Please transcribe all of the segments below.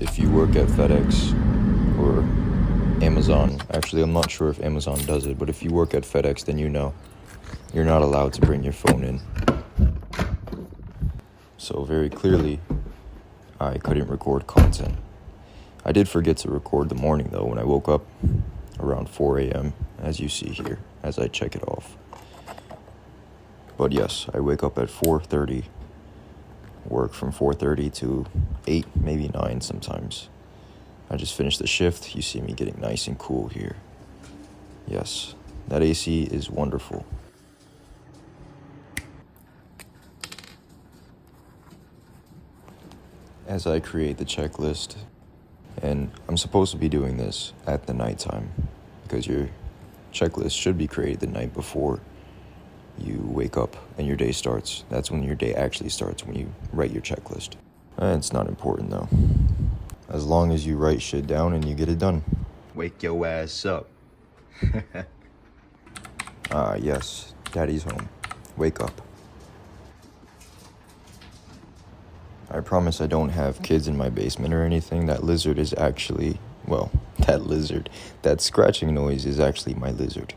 if you work at FedEx or Amazon, actually I'm not sure if Amazon does it, but if you work at FedEx, then you know you're not allowed to bring your phone in. So very clearly, I couldn't record content. I did forget to record the morning though when I woke up around 4 a.m. as you see here as I check it off. But yes, I wake up at 4:30, work from 4:30 to 8, maybe 9 sometimes. I just finished the shift. You see me getting nice and cool here. Yes, that AC is wonderful. As I create the checklist, and I'm supposed to be doing this at the nighttime because your checklist should be created the night before you wake up and your day starts. That's when your day actually starts, when you write your checklist. And it's not important though. As long as you write shit down and you get it done. Wake your ass up. Yes, daddy's home. Wake up. I promise I don't have kids in my basement or anything. That lizard is actually, that scratching noise is actually my lizard.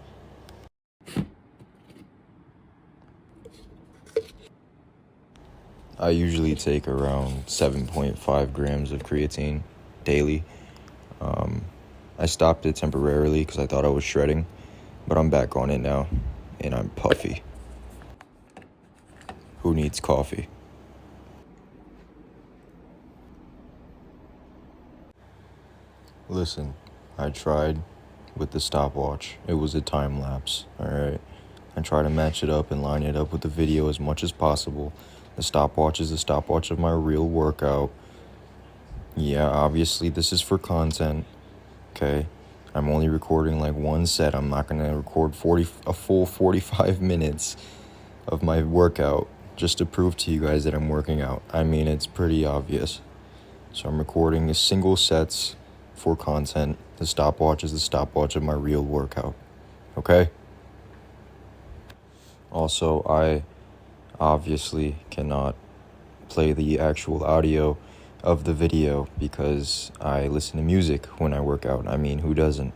I usually take around 7.5 grams of creatine daily. I stopped it temporarily because I thought I was shredding, but I'm back on it now, and I'm puffy. Who needs coffee? Listen, I tried with the stopwatch. It was a time lapse, alright? I try to match it up and line it up with the video as much as possible. The stopwatch is the stopwatch of my real workout. Yeah, obviously this is for content, okay? I'm only recording like one set. I'm not gonna record a full 45 minutes of my workout just to prove to you guys that I'm working out. I mean, it's pretty obvious. So I'm recording single sets for content. The stopwatch is the stopwatch of my real workout, okay? Also, I obviously cannot play the actual audio of the video because I listen to music when I work out. I mean, who doesn't?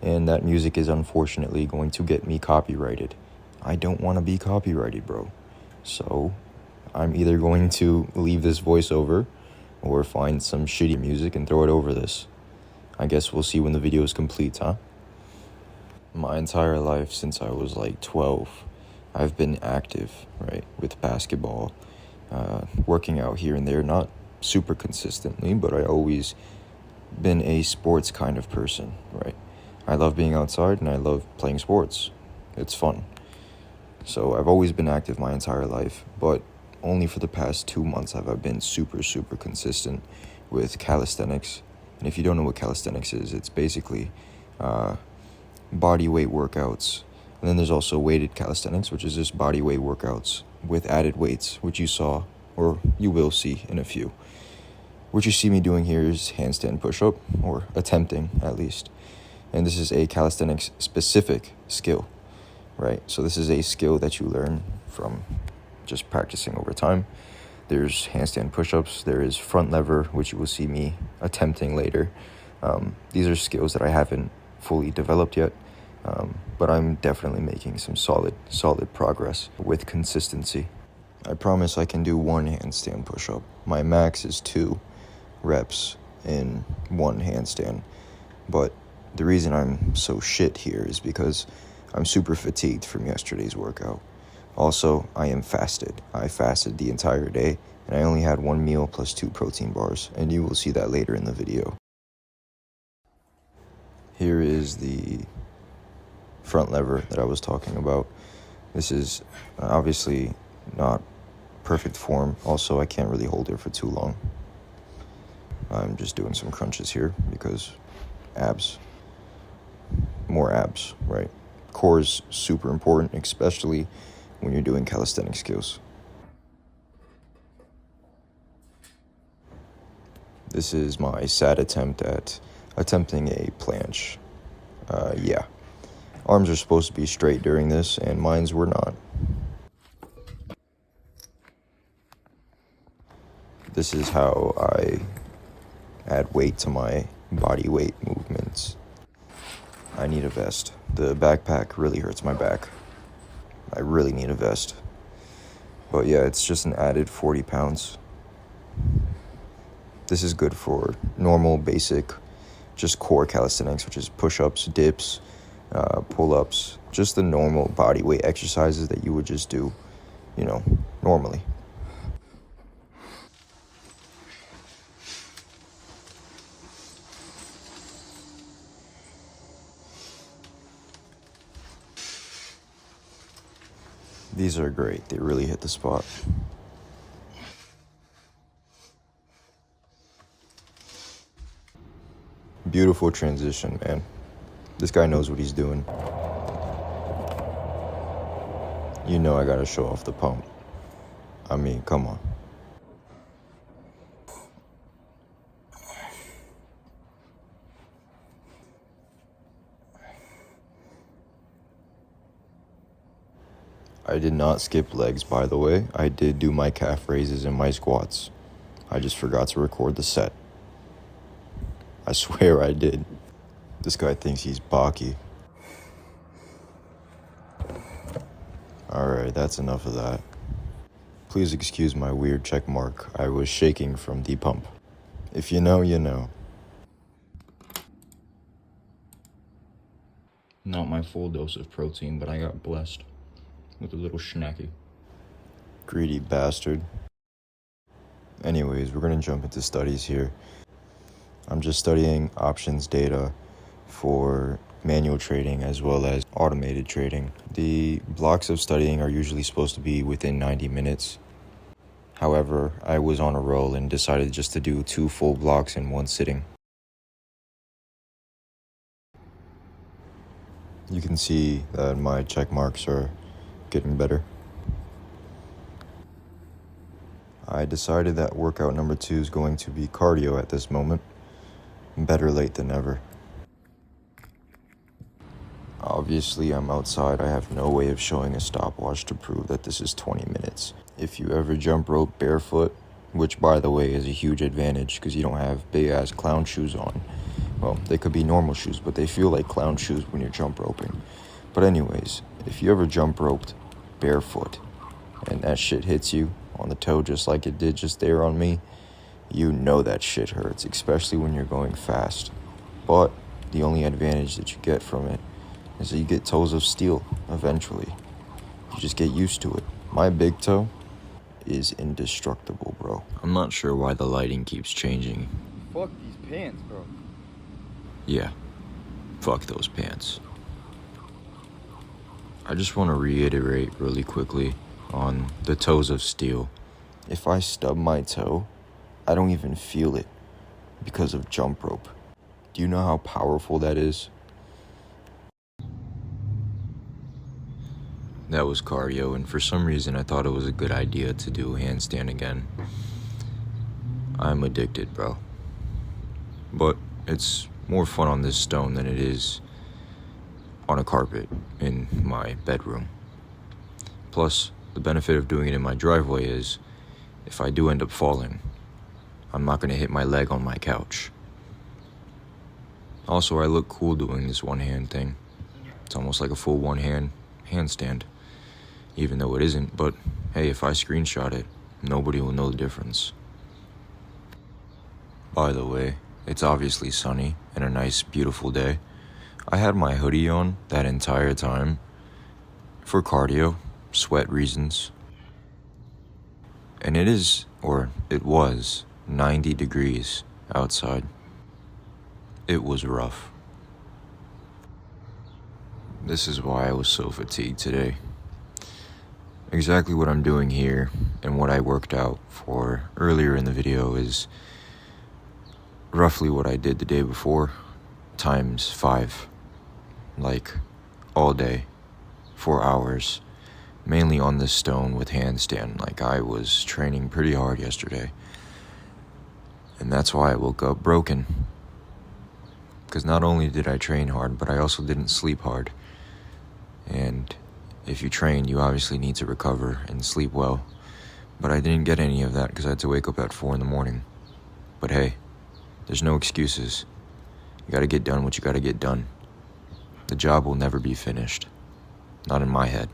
And that music is unfortunately going to get me copyrighted. I don't want to be copyrighted, bro. So I'm either going to leave this voiceover or find some shitty music and throw it over this. I guess we'll see when the video is complete, huh? My entire life since I was like 12, I've been active, right, with basketball, working out here and there, not super consistently, but I always been a sports kind of person, right? I love being outside and I love playing sports. It's fun. So I've always been active my entire life, but only for the past 2 months have I been super consistent with calisthenics. And if you don't know what calisthenics is, it's basically body weight workouts. And then there's also weighted calisthenics, which is just body weight workouts with added weights, which you saw, or you will see in a few. What you see me doing here is handstand push-up, or attempting at least. And this is a calisthenics specific skill, right? So this is a skill that you learn from just practicing over time. There's handstand push-ups, there is front lever, which you will see me attempting later. These are skills that I haven't fully developed yet, but I'm definitely making some solid progress with consistency. I promise I can do one handstand push-up. My max is 2 reps in one handstand, but the reason I'm so shit here is because I'm super fatigued from yesterday's workout. Also, I am fasted. I fasted the entire day, and I only had 1 meal plus 2 protein bars, and you will see that later in the video. Here is the front lever that I was talking about. This is obviously not perfect form. Also, I can't really hold it for too long. I'm just doing some crunches here because abs. More abs, right? Core is super important, especially when you're doing calisthenic skills. This is my sad attempt at attempting a planche. Yeah. Arms are supposed to be straight during this, and mines were not. This is how I add weight to my body weight movements. I need a vest. The backpack really hurts my back. I really need a vest. But yeah, it's just an added 40 pounds. This is good for normal, basic, just core calisthenics, which is push-ups, dips, pull-ups, just the normal body weight exercises that you would just do, normally. These are great. They really hit the spot. Beautiful transition, man. This guy knows what he's doing. You know I gotta show off the pump. I mean, come on. I did not skip legs, by the way. I did do my calf raises and my squats. I just forgot to record the set. I swear I did. This guy thinks he's Baki. Alright, that's enough of that. Please excuse my weird check mark. I was shaking from the pump. If you know, you know. Not my full dose of protein, but I got blessed with a little snacky. Greedy bastard. Anyways, we're gonna jump into studies here. I'm just studying options data for manual trading as well as automated trading. The blocks of studying are usually supposed to be within 90 minutes. However, I was on a roll and decided just to do 2 full blocks in one sitting. You can see that my check marks are getting better. I decided that workout number 2 is going to be cardio at this moment. Better late than never. Obviously, I'm outside. I have no way of showing a stopwatch to prove that this is 20 minutes. If you ever jump rope barefoot, which by the way is a huge advantage because you don't have big ass clown shoes on. Well, they could be normal shoes, but they feel like clown shoes when you're jump roping. But anyways, if you ever jump roped barefoot and that shit hits you on the toe just like it did just there on me, you know that shit hurts, especially when you're going fast. But the only advantage that you get from it is that you get toes of steel eventually. You just get used to it. My big toe is indestructible, bro. I'm not sure why the lighting keeps changing. Fuck these pants, bro. Yeah, fuck those pants. I just want to reiterate really quickly on the toes of steel. If I stub my toe, I don't even feel it because of jump rope. Do you know how powerful that is? That was cardio, and for some reason I thought it was a good idea to do a handstand again. I'm addicted, bro. But it's more fun on this stone than it is on a carpet in my bedroom. Plus, the benefit of doing it in my driveway is if I do end up falling, I'm not gonna hit my leg on my couch. Also, I look cool doing this one-hand thing. It's almost like a full one-hand handstand. Even though it isn't, but hey, if I screenshot it, nobody will know the difference. By the way, it's obviously sunny and a nice, beautiful day. I had my hoodie on that entire time for cardio, sweat reasons. And it was 90 degrees outside. It was rough. This is why I was so fatigued today. Exactly what I'm doing here and what I worked out for earlier in the video is roughly what I did the day before times 5. Like all day, 4 hours, mainly on this stone with handstand. Like I was training pretty hard yesterday. And that's why I woke up broken. Because not only did I train hard, but I also didn't sleep hard. And if you train, you obviously need to recover and sleep well. But I didn't get any of that because I had to wake up at 4 in the morning. But hey, There's no excuses. You gotta get done what you gotta get done. The job will never be finished. Not in my head.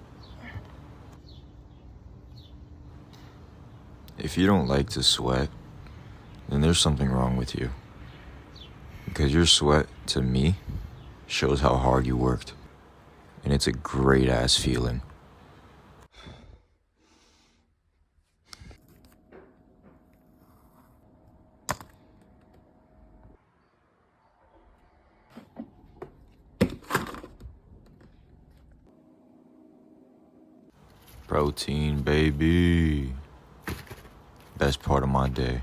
If you don't like to sweat, then there's something wrong with you. Because your sweat, to me, shows how hard you worked. And it's a great ass feeling. Protein, baby. Best part of my day.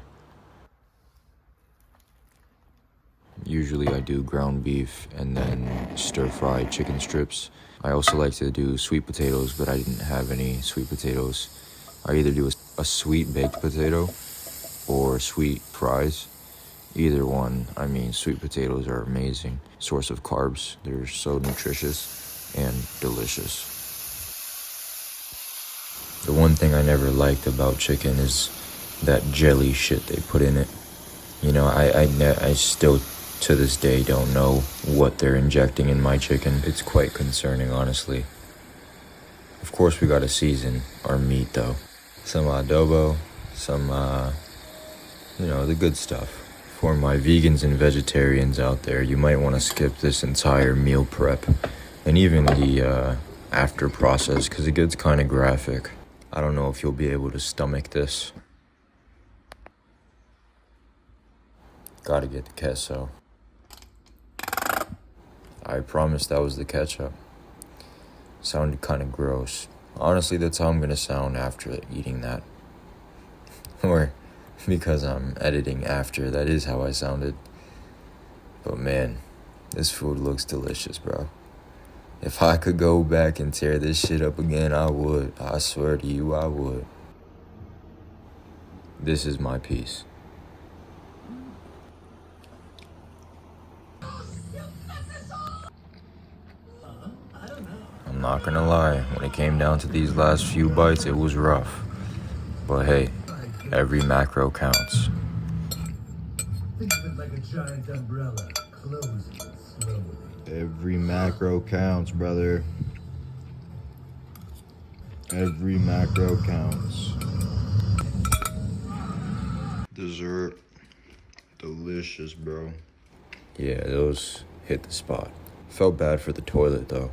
Usually I do ground beef and then stir-fried chicken strips. I also like to do sweet potatoes, but I didn't have any sweet potatoes. I either do a sweet baked potato or sweet fries. Either one. I mean, sweet potatoes are amazing. Source of carbs. They're so nutritious and delicious. The one thing I never liked about chicken is that jelly shit they put in it. You know, I still to this day don't know what they're injecting in my chicken. It's quite concerning, honestly. Of course, we gotta season our meat, though. Some adobo, some, the good stuff. For my vegans and vegetarians out there, you might want to skip this entire meal prep and even the after process, because it gets kind of graphic. I don't know if you'll be able to stomach this. Gotta get the queso. I promise that was the ketchup. Sounded kind of gross. Honestly, that's how I'm gonna sound after eating that. Or because I'm editing after, that is how I sounded. But man, this food looks delicious, bro. If I could go back and tear this shit up again, I would. I swear to you, I would. This is my piece. I'm not gonna lie, when it came down to these last few bites, it was rough. But hey, every macro counts. Think of it like a giant umbrella, closing slowly. Every macro counts, brother. Every macro counts. Dessert. Delicious, bro. Yeah, those hit the spot. Felt bad for the toilet, though.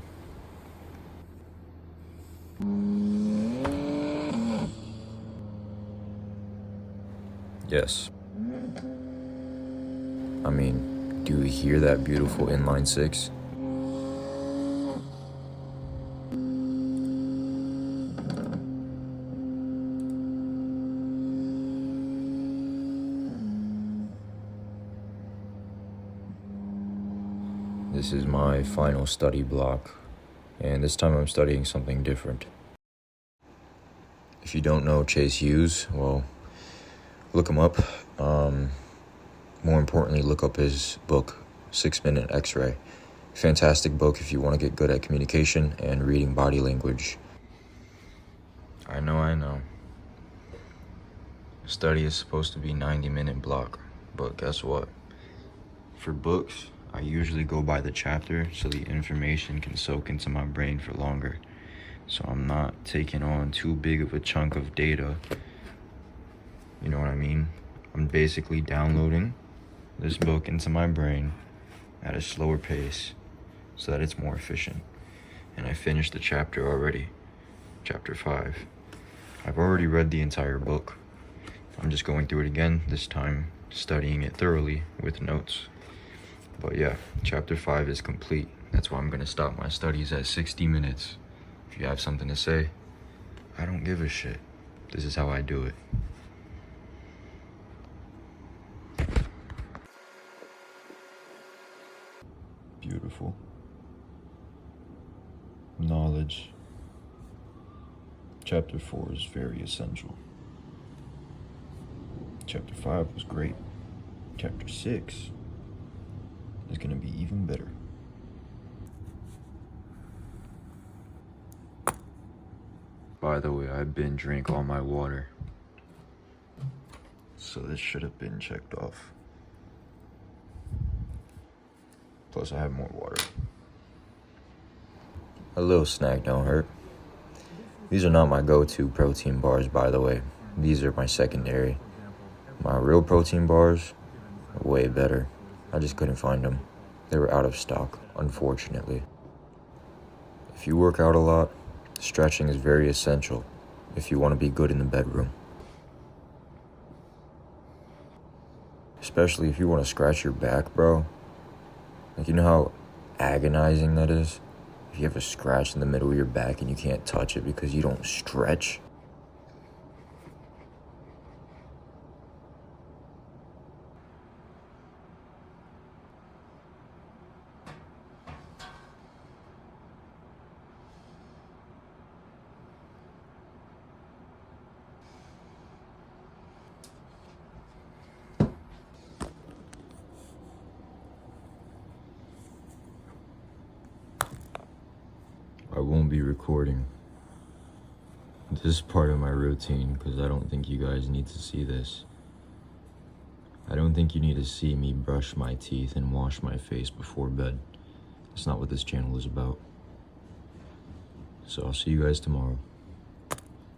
Yes. I mean, do you hear that beautiful inline six? This is my final study block, and this time I'm studying something different. If you don't know Chase Hughes, well, look him up. More importantly, look up his book, 6 Minute X-Ray. Fantastic book if you want to get good at communication and reading body language. I know. Study is supposed to be 90-minute block, but guess what? For books, I usually go by the chapter so the information can soak into my brain for longer. So I'm not taking on too big of a chunk of data. You know what I mean? I'm basically downloading this book into my brain at a slower pace so that it's more efficient. And I finished the chapter already, chapter 5. I've already read the entire book. I'm just going through it again, this time studying it thoroughly with notes. But yeah, chapter 5 is complete. That's why I'm gonna stop my studies at 60 minutes. If you have something to say, I don't give a shit. This is how I do it. Beautiful. Knowledge. Chapter 4 is very essential. Chapter 5 was great. Chapter 6 is gonna be even better. By the way, I binge drank all my water. So this should have been checked off. Plus, I have more water. A little snack don't hurt. These are not my go-to protein bars, by the way. These are my secondary. My real protein bars are way better. I just couldn't find them. They were out of stock, unfortunately. If you work out a lot, stretching is very essential if you want to be good in the bedroom. Especially if you want to scratch your back, bro. Like, you know how agonizing that is? If you have a scratch in the middle of your back and you can't touch it because you don't stretch. I won't be recording. This is part of my routine because I don't think you guys need to see this. I don't think you need to see me brush my teeth and wash my face before bed. That's not what this channel is about. So I'll see you guys tomorrow.